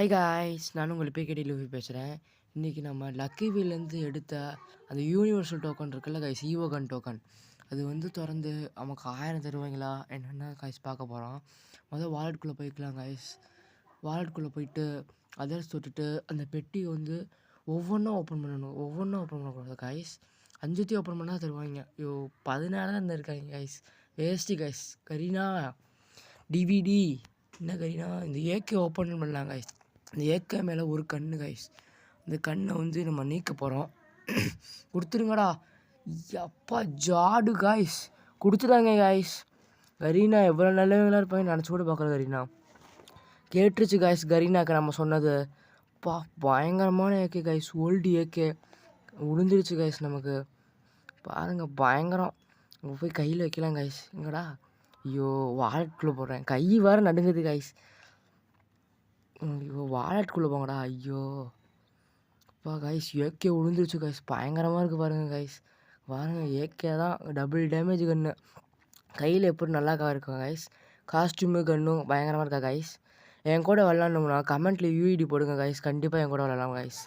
High guys, நான் உங்கள் PKD Luffy பேசுகிறேன். இன்றைக்கி நம்ம லக்கி வீலேருந்து எடுத்த அந்த யூனிவர்சல் டோக்கன் இருக்குல்ல காய்ஸ், ஈவோகன் டோக்கன். அது வந்து திறந்து நமக்கு 1000 தருவாங்களா என்னென்ன காய்ஸ் பார்க்க போகிறோம். வாலெட்டுக்குள்ளே போய்க்கலாம் காய்ஸ். வாலெட்டுக்குள்ளே போயிட்டு அதர்ஸ் தொட்டுட்டு அந்த பெட்டியை வந்து ஒவ்வொன்றா ஓப்பன் பண்ணணும். ஒவ்வொன்றா ஓப்பன் பண்ணக்கூடாது காய்ஸ். 5 ஓப்பன் பண்ணால் தருவாங்க. 16 தான் இருக்காங்க guys. Waste guys. Kareena DVD என்ன கரீனா இந்த ஏகே ஓப்பன் பண்ணலாம் காய்ஸ். இந்த ஏகே மேலே ஒரு கண்ணு காய்ஸ். இந்த கண்ணை வந்து நம்ம நீக்க போகிறோம். கொடுத்துருங்கடா. அப்பா ஜாடு காய்ஸ், கொடுத்துட்டாங்க காய்ஸ். கரீனா எவ்வளோ நல்லவங்களா இருப்பாங்க நினச்சி கூட பார்க்குற கரீனா. கேட்டுருச்சு காய்ஸ் கரீனாக்கு நம்ம சொன்னது. பயங்கரமான ஏகே காய்ஸ். ஓல்டு ஏகே உளுந்துருச்சு காய்ஸ். நமக்கு பாருங்கள் பயங்கரம். நம்ம போய் கையில் வைக்கலாம் காய்ஸ். எங்கடா? ஐயோ, வாலெட்டுக்குள்ளே போடுறேன். கை வேறு நடுங்குது காய்ஸ். ஐயோ, வாலெட்டுக்குள்ளே போங்கடா. ஐயோ அப்பா காய்ஸ், ஏகே விழுந்துருச்சு காய்ஸ். பயங்கரமாக இருக்குது பாருங்கள் காய்ஸ். பாருங்கள், ஏகே தான் டபுள் டேமேஜ் கன்று. கையில் எப்படி நல்லா இருக்கும் காய்ஸ். காஸ்ட்யூமு கன்னும் பயங்கரமாக இருக்கா காய்ஸ். என் கூட விளாட்ணும்னா கமெண்ட்டில் யூஐடி போடுங்க காய்ஸ். கண்டிப்பாக என் கூட விளாட்லாம் காய்ஸ்.